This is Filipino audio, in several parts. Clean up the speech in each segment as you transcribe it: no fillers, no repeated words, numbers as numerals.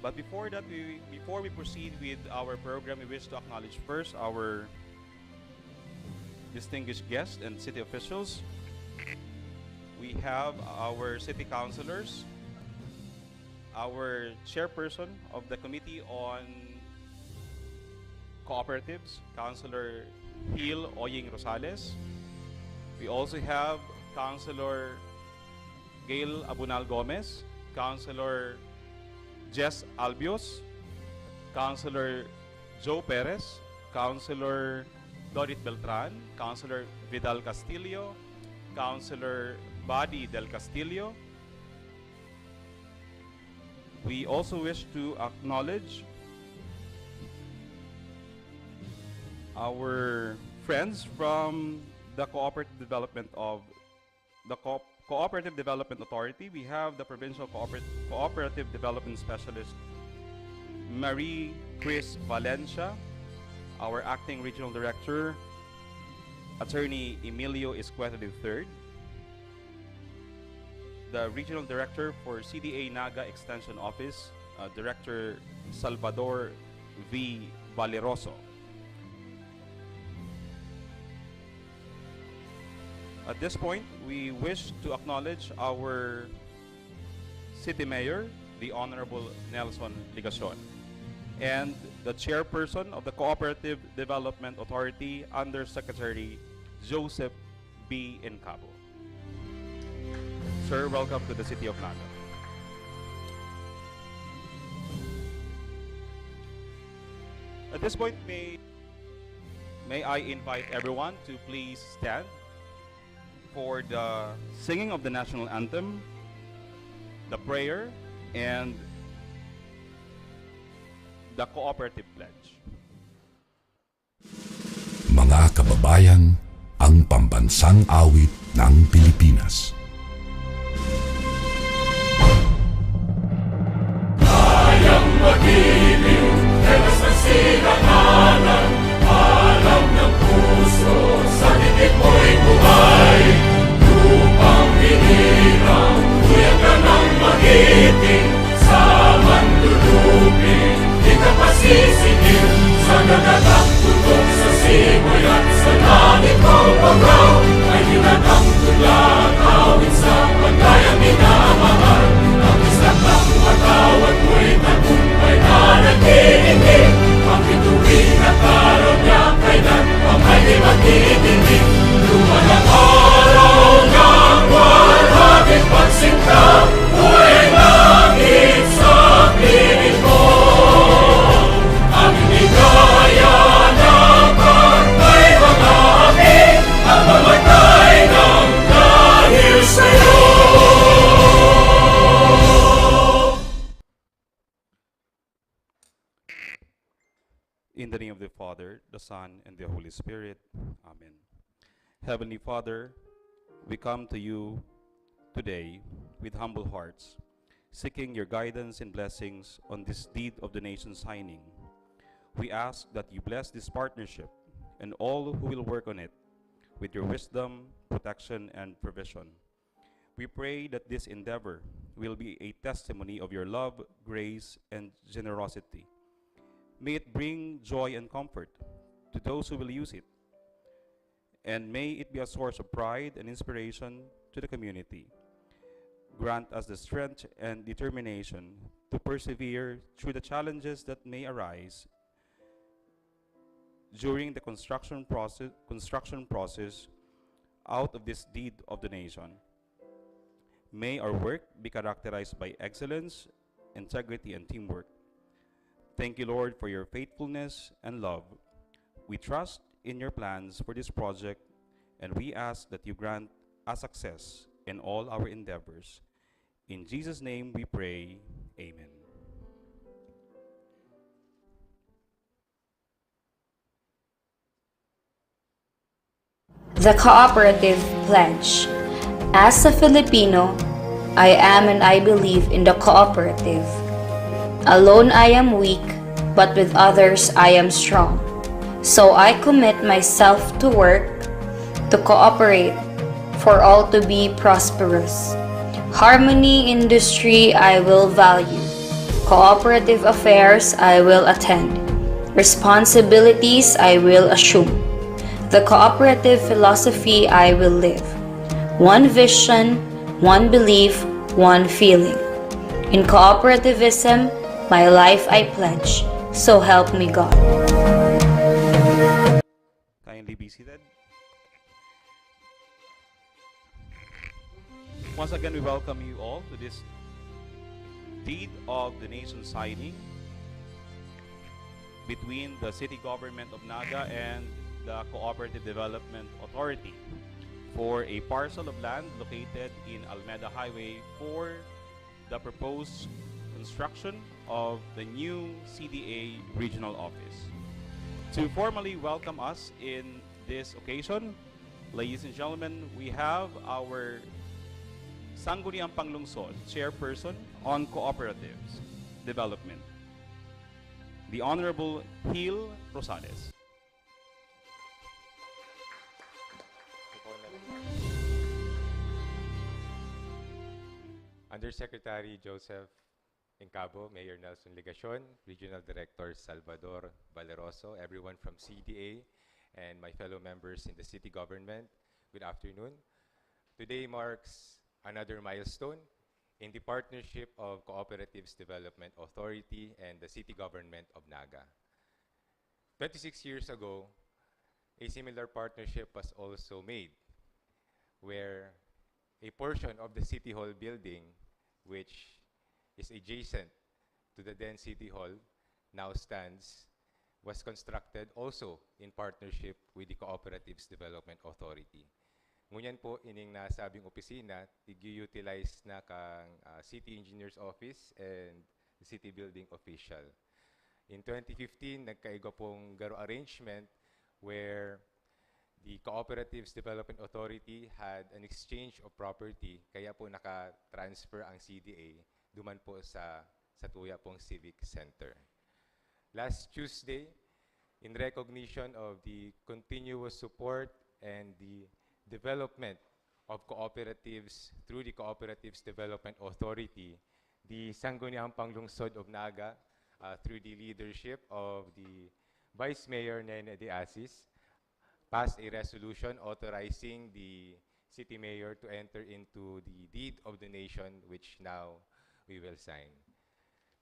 But before that, before we proceed with our program, we wish to acknowledge first our distinguished guests and city officials. We have our city councilors, our chairperson of the Committee on Cooperatives, Councilor Hil Oying Rosales. We also have Councilor Gail Abunal Gomez, Councilor Jess Albios, Councilor Joe Perez, Councilor Dorit Beltran, Councilor Vidal Castillo, Councilor Buddy Del Castillo. We also wish to acknowledge our friends from the Cooperative Development Authority. We have the Provincial Cooperative Development Specialist Marie Chris Valencia, our Acting Regional Director, Attorney Emilio Escueta III, the Regional Director for CDA Naga Extension Office, Director Salvador V. Valeroso. At this point, we wish to acknowledge our City Mayor, the Honorable Nelson Ligacion, and the Chairperson of the Cooperative Development Authority, Undersecretary Joseph B. Encabo. Sir, welcome to the City of Naga. At this point, may I invite everyone to please stand for the singing of the national anthem, the prayer, and the cooperative pledge. Mga kababayan, ang pambansang awit ng Pilipinas. Kayang mag-ibig, telas ng sinangalan, alam ng puso, sa dibdib mo'y buhay. Lupang hinirang, tuyag ka ng magiting, sa manlulupin, di ka pasisingil, sa dagatang tutok sa simoy at sa langit mong pagaw, ay hinatang tulad, awit sa pagkayang minamahal, ang isang ng matawad mo'y tagumpay na nag-iindig, ang bituin at araw niya kailan pang ay di magtitingin, luman ang araw ng walhaging pagsinta, buhay langit sa piling mo. Ang inigaya na pagkay mga api, ang mamatay ng dahil sa'yo. In the name of the Father, the Son, and the Holy Spirit. Amen. Heavenly Father, we come to you today with humble hearts, seeking your guidance and blessings on this deed of the nation signing. We ask that you bless this partnership and all who will work on it with your wisdom, protection, and provision. We pray that this endeavor will be a testimony of your love, grace, and generosity. May it bring joy and comfort to those who will use it, and may it be a source of pride and inspiration to the community. Grant us the strength and determination to persevere through the challenges that may arise during the construction process out of this deed of the nation. May our work be characterized by excellence, integrity, and teamwork. Thank you, Lord, for your faithfulness and love. We trust in your plans for this project, and we ask that you grant us success in all our endeavors. In Jesus' name we pray, amen. The Cooperative Pledge. As a Filipino, I am and I believe in the cooperative. Alone I am weak, but with others I am strong. So I commit myself to work, to cooperate, for all to be prosperous. Harmony, industry I will value. Cooperative affairs I will attend. Responsibilities I will assume. The cooperative philosophy I will live. One vision, one belief, one feeling. In cooperativism, my life I pledge. So help me God. Kindly be seated. Once again, we welcome you all to this deed of donation signing between the City Government of Naga and the Cooperative Development Authority for a parcel of land located in Almeda Highway for the proposed construction of the new CDA regional office. To formally welcome us in this occasion, ladies and gentlemen, we have our Sangguniang Panglungsod Chairperson on Cooperatives Development, the Honorable Gil Rosales. Undersecretary Joseph Encabo, Mayor Nelson Ligacion, Regional Director Salvador Valeroso, everyone from CDA, and my fellow members in the City Government, good afternoon. Today marks another milestone in the partnership of Cooperatives Development Authority and the City Government of Naga. 26 years ago, a similar partnership was also made, where a portion of the City Hall building, which is adjacent to the then City Hall, now stands, was constructed also in partnership with the Cooperatives Development Authority. Ngunyan po ining nasabing opisina, tig-utilize na kang City Engineer's Office and the City Building Official. In 2015, nagkaigo pong garo arrangement where the Cooperatives Development Authority had an exchange of property, kaya po naka-transfer ang CDA duman po sa tuya pong Civic Center. Last Tuesday, in recognition of the continuous support and the development of cooperatives through the Cooperatives Development Authority, the Sangguniang Panglungsod of Naga, through the leadership of the Vice Mayor Nene de Asis, passed a resolution authorizing the City Mayor to enter into the deed of donation, which now we will sign.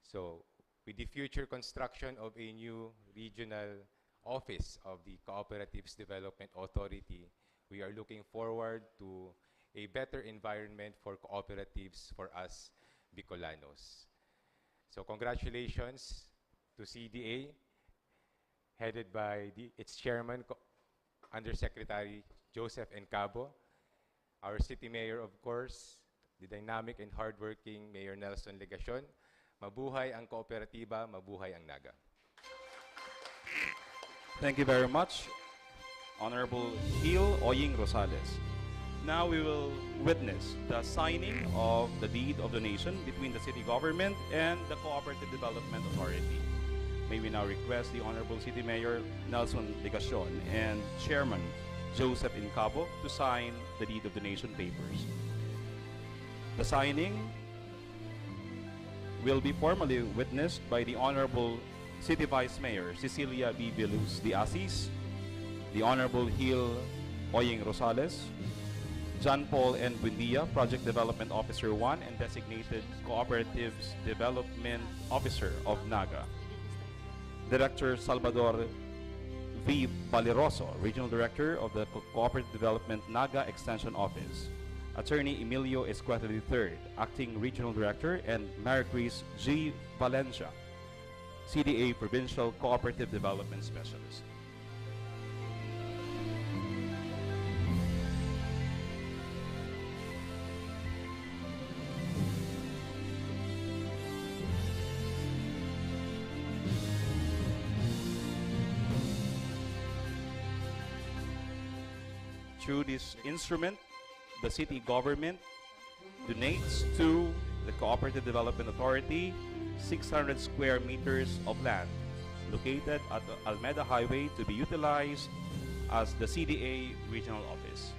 So, with the future construction of a new regional office of the Cooperatives Development Authority, we are looking forward to a better environment for cooperatives for us Bicolanos. So congratulations to CDA, headed by its chairman, Undersecretary Joseph Encabo, our City Mayor, of course, the dynamic and hardworking Mayor Nelson Ligacion. Mabuhay ang kooperatiba, mabuhay ang Naga. Thank you very much, Honorable Gil Oying Rosales. Now we will witness the signing of the deed of donation between the City Government and the Cooperative Development Authority. May we now request the Honorable City Mayor Nelson Ligacion and Chairman Joseph Encabo to sign the deed of donation papers. The signing will be formally witnessed by the Honorable City Vice Mayor Cecilia B. Viluz de Asis, the Honorable Gil Oying Rosales, John Paul N. Buendia, Project Development Officer 1 and Designated Cooperatives Development Officer of Naga, Director Salvador V. Valeroso, Regional Director of the Cooperative Development Naga Extension Office, Attorney Emilio Escueta III, Acting Regional Director, and Maricris G. Valencia, CDA Provincial Cooperative Development Specialist. Through this instrument, the city government donates to the Cooperative Development Authority 600 square meters of land located at the Almeda Highway to be utilized as the CDA regional office.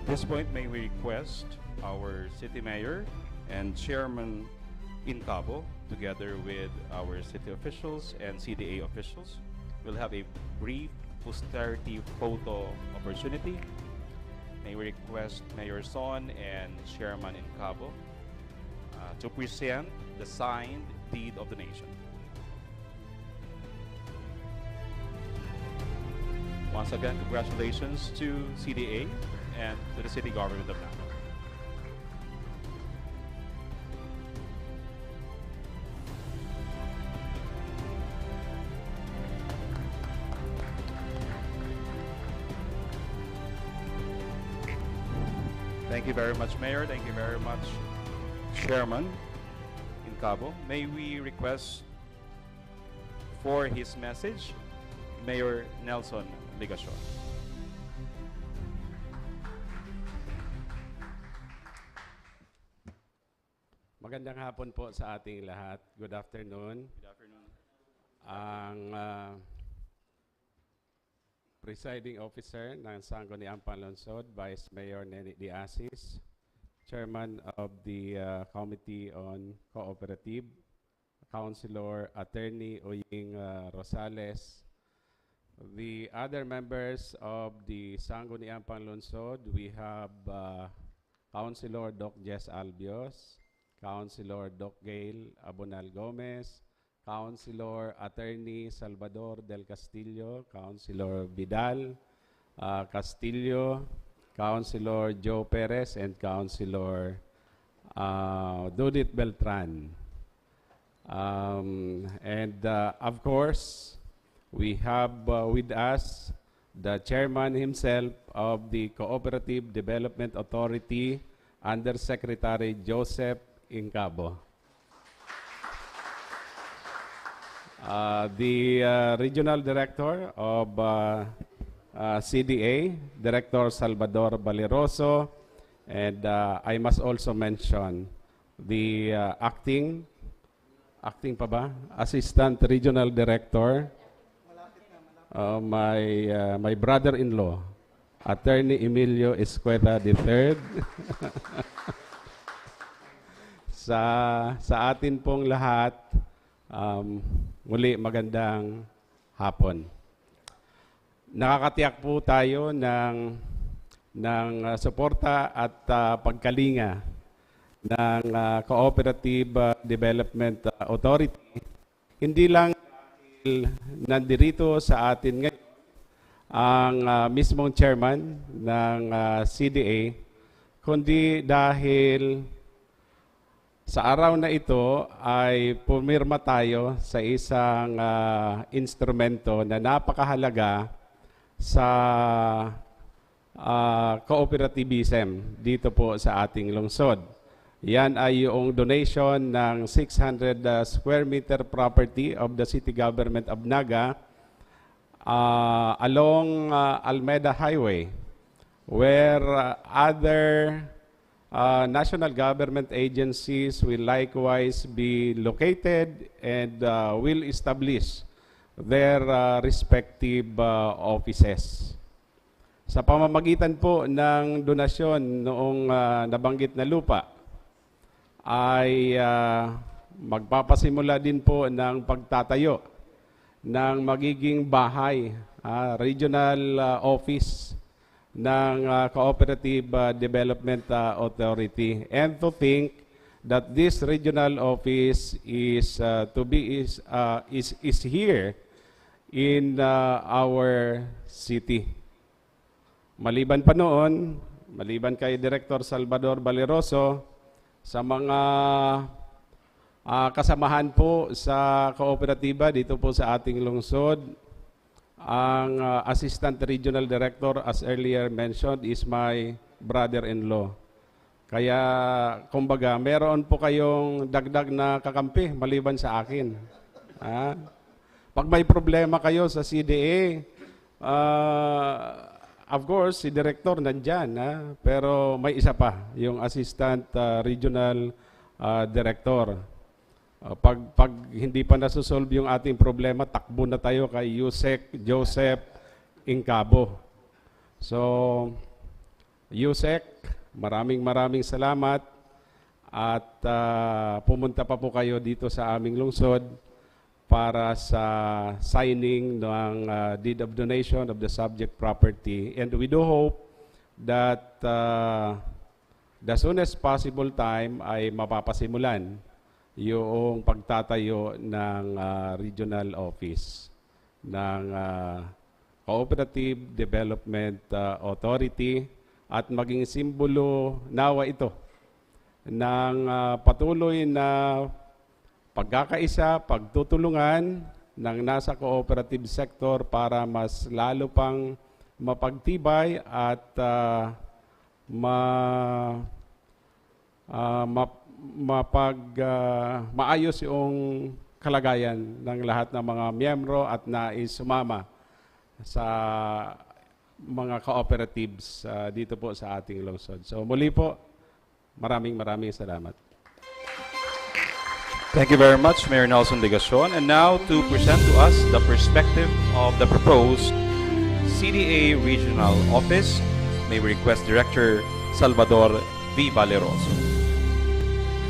At this point, may we request our City Mayor and Chairman in Cabo, together with our city officials and CDA officials, will have a brief posterity photo opportunity. May we request Mayor Son and Chairman in Cabo to present the signed deed of the nation. Once again, congratulations to CDA and to the City Government of Naga. Thank you very much, Mayor. Thank you very much, Chairman in Cabo. May we request for his message, Mayor Nelson Ligacion. Magandang hapon po sa ating lahat. Good afternoon. Good afternoon. Ang presiding officer ng Sangguniang Panlungsod, Vice Mayor Neni D. Asis, Chairman of the Committee on Cooperative, Councilor Attorney Oying Rosales, the other members of the Sangguniang Panlungsod, we have Councilor Doc Jess Albios, Councilor Doc Gail Abonal Gomez, Councilor Attorney Salvador Del Castillo, Councilor Vidal Castillo, Councilor Joe Perez, and Councilor Judith Beltran. And of course, we have with us the chairman himself of the Cooperative Development Authority, Undersecretary Joseph Incabo. The Regional Director of CDA, Director Salvador Valeroso, and I must also mention the acting pa ba? Assistant Regional Director, my brother-in-law, Attorney Emilio Escueta III. sa atin pong lahat, muli magandang hapon. Nakakatiyak po tayo ng suporta at pagkalinga ng Cooperative Development Authority. Hindi lang dahil nandirito sa atin ngayon ang mismong chairman ng CDA, kundi dahil sa araw na ito ay pumirma tayo sa isang instrumento na napakahalaga sa cooperativism dito po sa ating lungsod. Yan ay yung donation ng 600 square meter property of the City Government of Naga along Almeda Highway, where other national government agencies will likewise be located and will establish their respective offices. Sa pamamagitan po ng donasyon noong nabanggit na lupa, ay magpapasimula din po ng pagtatayo ng magiging bahay, regional office ng Cooperative Development Authority. And to think that this regional office is here in our city. Maliban pa noon, maliban kay Director Salvador Valeroso, sa mga kasamahan po sa kooperatiba dito po sa ating lungsod, ang Assistant Regional Director, as earlier mentioned, is my brother-in-law. Kaya, kumbaga, meron po kayong dagdag na kakampi maliban sa akin. Pag may problema kayo sa CDA, of course, si Director nandyan, pero may isa pa, yung Assistant Regional Director. Pag hindi pa nasusolve yung ating problema, takbo na tayo kay Yusek Joseph Incabo. So, Yusek, maraming salamat at pumunta pa po kayo dito sa aming lungsod para sa signing ng deed of donation of the subject property. And we do hope that the soonest possible time ay mapapasimulan yung pagtatayo ng regional office ng Cooperative Development Authority at maging simbolo nawa ito ng patuloy na pagkakaisa, pagtutulungan ng nasa cooperative sector para mas lalo pang mapagtibay at maayos yung kalagayan ng lahat ng mga miyembro at nais sumama sa mga cooperatives dito po sa ating lungsod. So muli po, maraming salamat. Thank you very much, Mayor Nelson Legacion. And now to present to us the perspective of the proposed CDA Regional Office, may we request Director Salvador V. Valeroso.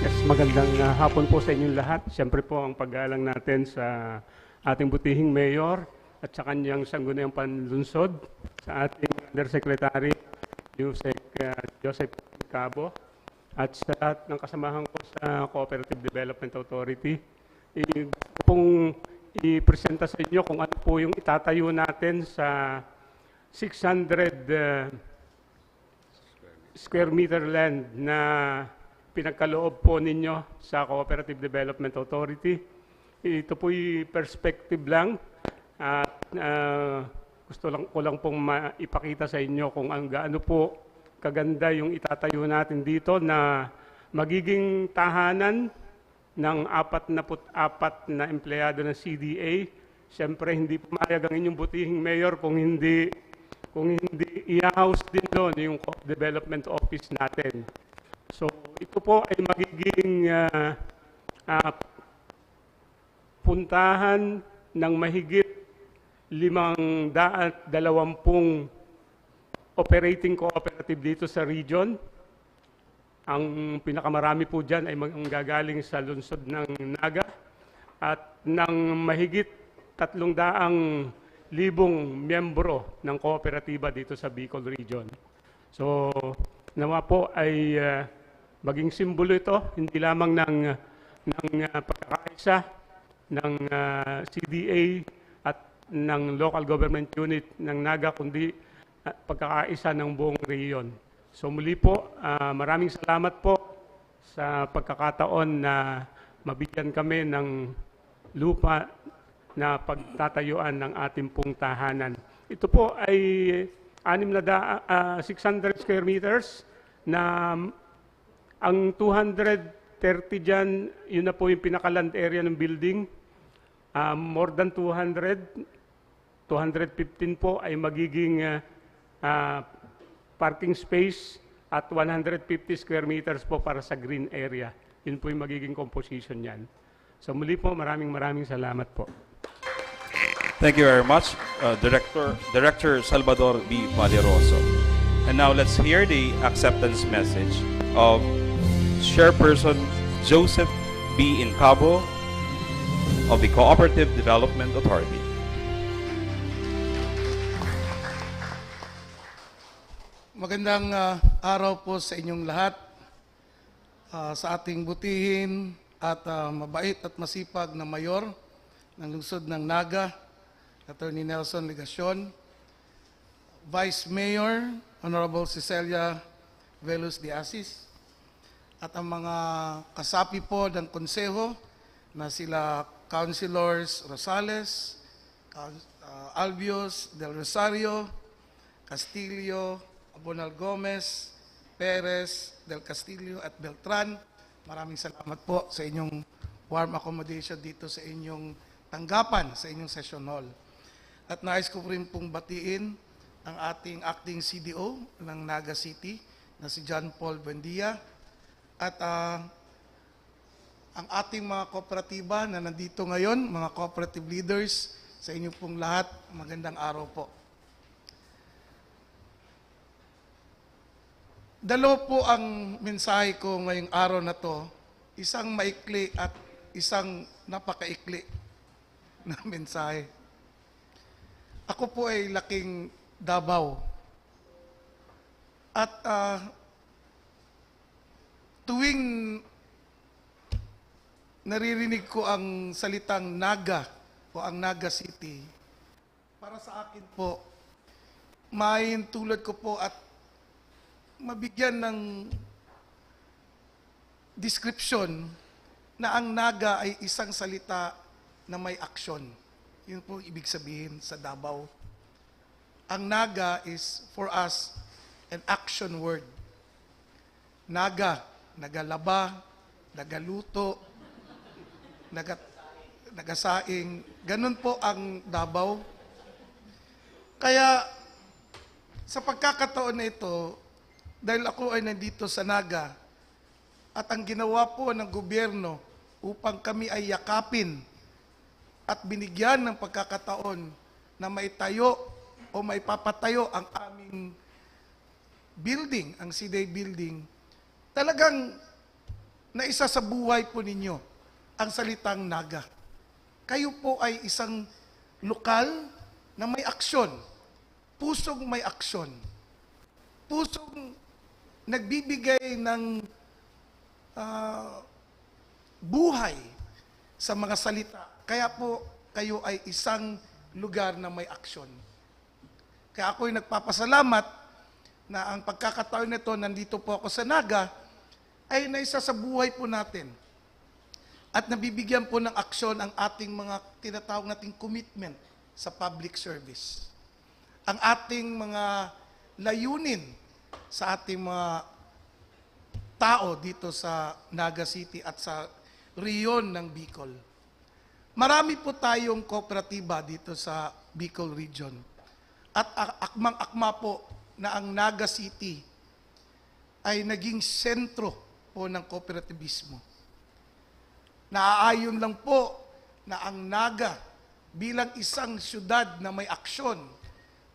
Yes, magandang hapon po sa inyong lahat. Siyempre po ang paggalang natin sa ating butihing mayor at sa kanyang sanggunayang panlunsod, sa ating Undersecretary Joseph Cabo, at sa lahat ng kasamahan ko sa Cooperative Development Authority. Gusto pong i-presenta sa inyo kung ano po yung itatayo natin sa 600 square meter land na pinagkaloob po ninyo sa Cooperative Development Authority. Ito po yung perspective lang at gusto ko lang pong maipakita sa inyo kung gaano po kaganda yung itatayo natin dito na magiging tahanan ng 44 na empleyado ng CDA. Siyempre, hindi pumayag ang inyong butihing mayor kung hindi i-house din doon yung development office natin. So, ito po ay magiging puntahan ng mahigit 520 operating cooperative dito sa region. Ang pinakamarami po dyan ay gagaling sa lungsod ng Naga at ng mahigit 300,000 miyembro ng kooperatiba dito sa Bicol Region. So, nawa po ay maging simbolo ito, hindi lamang ng pagkakaisa ng CDA at ng local government unit ng Naga, kundi pagkakaisa ng buong rehiyon. So muli po, maraming salamat po sa pagkakataon na mabigyan kami ng lupa na pagtatayuan ng ating pong tahanan. Ito po ay 600 square meters na ang 230 dyan, yun na po yung pinaka-land area ng building. More than 215 po ay magiging parking space at 150 square meters po para sa green area. Yun po yung magiging composition niyan. So muli po, maraming salamat po. Thank you very much, Director Salvador B. Valeroso. And now let's hear the acceptance message of Chairperson Joseph B. Incabo of the Cooperative Development Authority. Magandang araw po sa inyong lahat, sa ating butihin at mabait at masipag na mayor ng lungsod ng Naga, Attorney Nelson Legacion, Vice Mayor, Honorable Cecilia Velus de Asis, at ang mga kasapi po ng konseho na sila Councilors Rosales, Albios del Rosario, Castillo, Abonal Gomez, Perez, Del Castillo at Beltran. Maraming salamat po sa inyong warm accommodation dito sa inyong tanggapan, sa inyong session hall. At nais ko rin pong batiin ang ating acting CDO ng Naga City na si John Paul Buendia at ang ating mga kooperatiba na nandito ngayon, mga cooperative leaders, sa inyo pong lahat, magandang araw po. Dalawa po ang mensahe ko ngayong araw na to. Isang maikli at isang napakaikli na mensahe. Ako po ay laking Davao. At tuwing naririnig ko ang salitang Naga o ang Naga City, para sa akin po, tulad ko po at mabigyan ng description na ang Naga ay isang salita na may aksyon. Yun po ibig sabihin sa Davao. Ang Naga is for us an action word. Naga, nagalaba, nagaluto, nagasaing. Ganun po ang Davao. Kaya sa pagkakataon na ito, dahil ako ay nandito sa Naga, at ang ginawa po ng gobyerno upang kami ay yakapin at binigyan ng pagkakataon na maitayo o maipapatayo ang aming building, ang CDA building, talagang naisa sa buhay po ninyo ang salitang Naga. Kayo po ay isang lokal na may aksyon, pusong may aksyon, pusong nagbibigay ng buhay sa mga salita. Kaya po kayo ay isang lugar na may aksyon. Kaya ako'y nagpapasalamat na ang pagkakataon nito, nandito po ako sa Naga, ay naisa sa buhay po natin. At nabibigyan po ng aksyon ang ating mga tinatawag nating commitment sa public service. Ang ating mga layunin sa ating mga tao dito sa Naga City at sa riyon ng Bicol. Marami po tayong kooperatiba dito sa Bicol region. At akmang-akma po na ang Naga City ay naging sentro po ng kooperativismo. Naaayon lang po na ang Naga bilang isang syudad na may aksyon,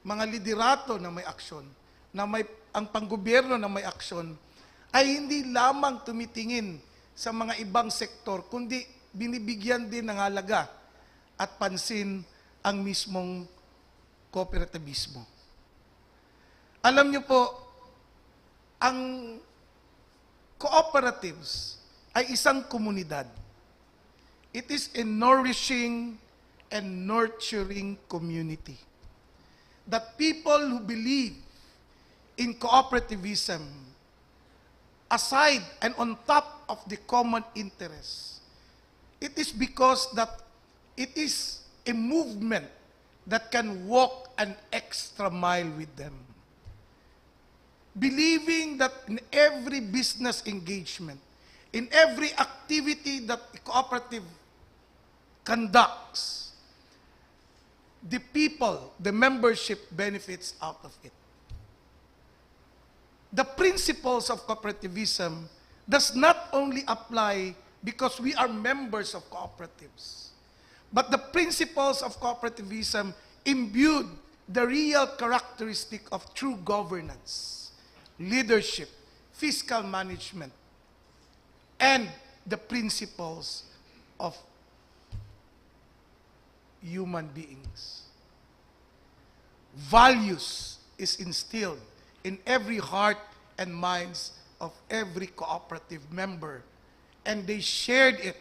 mga liderato na may aksyon, ang panggobyerno na may aksyon, ay hindi lamang tumitingin sa mga ibang sektor, kundi binibigyan din ng halaga at pansin ang mismong kooperativismo. Alam niyo po, ang cooperatives ay isang komunidad. It is a nourishing and nurturing community. That people who believe in cooperativism, aside and on top of the common interest, it is because that it is a movement that can walk an extra mile with them. Believing that in every business engagement, in every activity that a cooperative conducts, the people, the membership benefits out of it. The principles of cooperativism does not only apply because we are members of cooperatives, but the principles of cooperativism imbued the real characteristic of true governance, leadership, fiscal management, and the principles of human beings. Values is instilled in every heart and minds of every cooperative member. And they shared it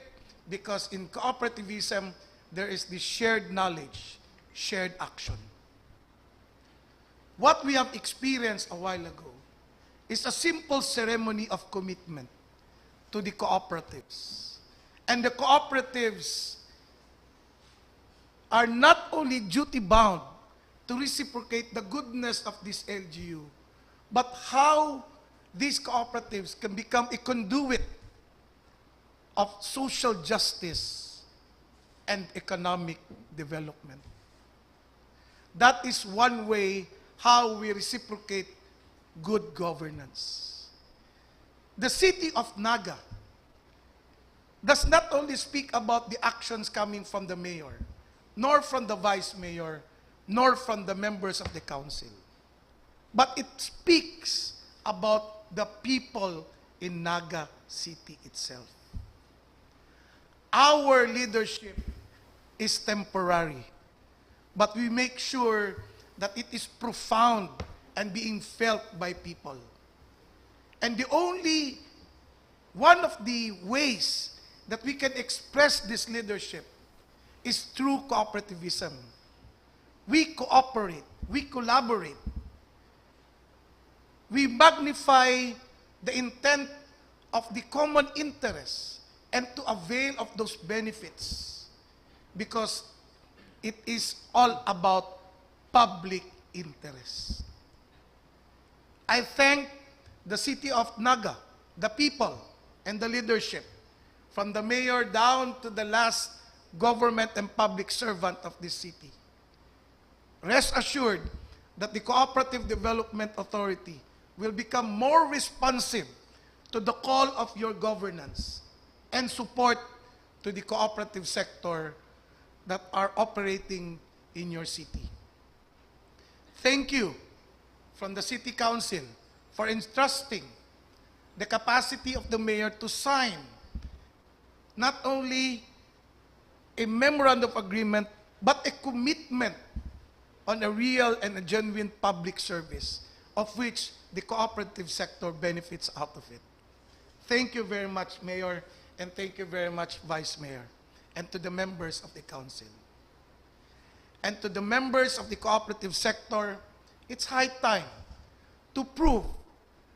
because in cooperativism, there is the shared knowledge, shared action. What we have experienced a while ago is a simple ceremony of commitment to the cooperatives. And the cooperatives are not only duty-bound to reciprocate the goodness of this LGU, but how these cooperatives can become a conduit of social justice and economic development. That is one way how we reciprocate good governance. The city of Naga does not only speak about the actions coming from the mayor, nor from the vice mayor, nor from the members of the council, but it speaks about the people in Naga City itself. Our leadership is temporary, but we make sure that it is profound and being felt by people. And the only one of the ways that we can express this leadership is through cooperativism. We cooperate, we collaborate, we magnify the intent of the common interest and to avail of those benefits because it is all about public interest. I thank the City of Naga, the people, and the leadership, from the mayor down to the last government and public servant of this city. Rest assured that the Cooperative Development Authority will become more responsive to the call of your governance and support to the cooperative sector that are operating in your city. Thank you from the City Council for entrusting the capacity of the mayor to sign not only a memorandum of agreement, but a commitment on a real and a genuine public service, of which the cooperative sector benefits out of it. Thank you very much, Mayor, and thank you very much, Vice Mayor, and to the members of the council. And to the members of the cooperative sector, it's high time to prove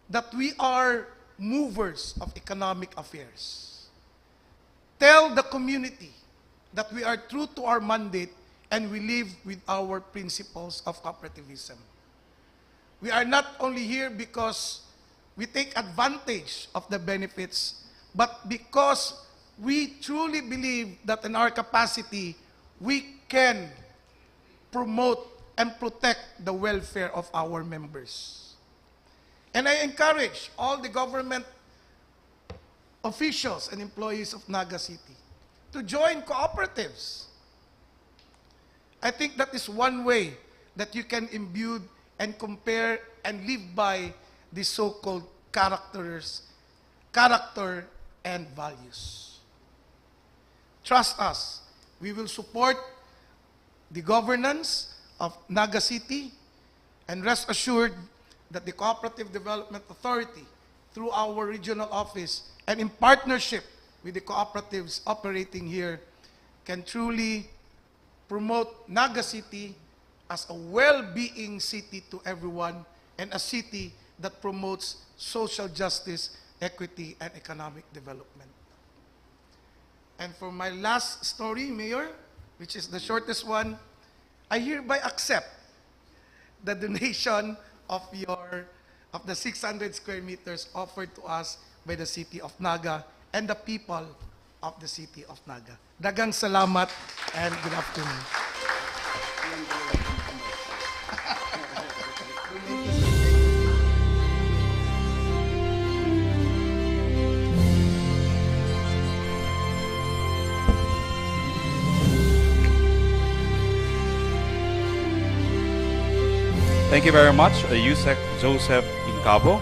that we are movers of economic affairs. Tell the community that we are true to our mandate and we live with our principles of cooperativism. We are not only here because we take advantage of the benefits, but because we truly believe that in our capacity, we can promote and protect the welfare of our members. And I encourage all the government officials and employees of Naga City to join cooperatives. I think that is one way that you can imbue and compare and live by the so-called character and values. Trust us, we will support the governance of Naga City, and rest assured that the Cooperative Development Authority, through our regional office and in partnership with the cooperatives operating here, can truly promote Naga City as a well-being city to everyone and a city that promotes social justice, equity, and economic development. And for my last story, Mayor, which is the shortest one, I hereby accept the donation of the 600 square meters offered to us by the City of Naga and the people of the City of Naga. Dagang salamat and good afternoon. Thank you very much, Yusek Joseph Incabo.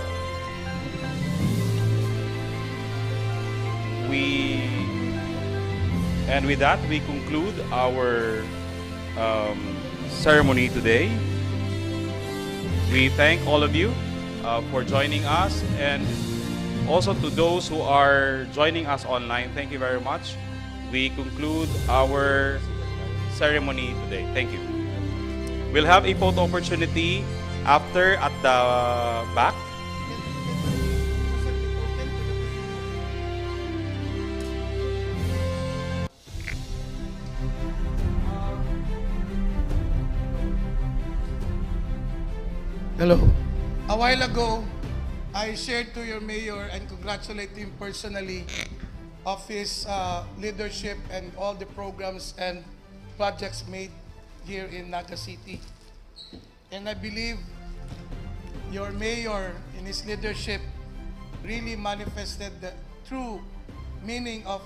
And with that, we conclude our ceremony today. We thank all of you for joining us, and also to those who are joining us online, thank you very much. We conclude our ceremony today. Thank you. We'll have a photo opportunity after at the back. Hello. A while ago, I shared to your mayor and congratulate him personally of his leadership and all the programs and projects made here in Naga City. And I believe your mayor in his leadership really manifested the true meaning of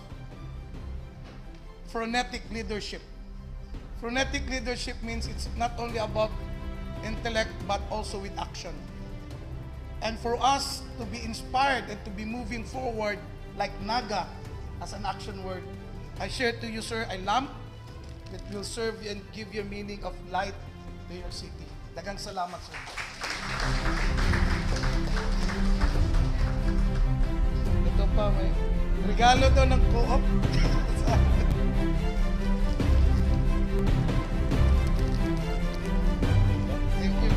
frenetic leadership. Frenetic leadership means it's not only about intellect but also with action. And for us to be inspired and to be moving forward like Naga as an action word, I share to you, sir, a lamp that will serve you and give you meaning of light to your city. Dagang salamat, sir. Ito pa, may regalo to ng co-op. Thank you.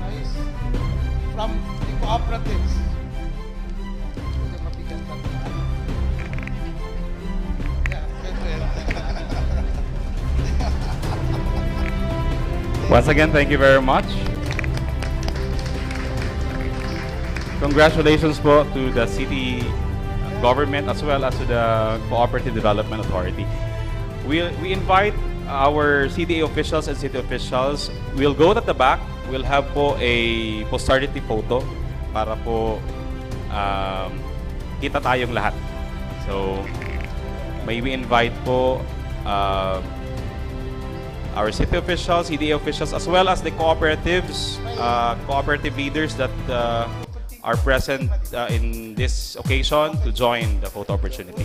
Nice. From the cooperatives. Hindi mabigat lang. Yeah, Once again, thank you very much. Congratulations po to the city government as well as to the Cooperative Development Authority. We invite our CDA officials and city officials. We'll go at the back. We'll have po a posterity photo para po kita tayong lahat. So, may we invite po our city officials, CDA officials, as well as the cooperatives, cooperative leaders that are present in this occasion to join the photo opportunity.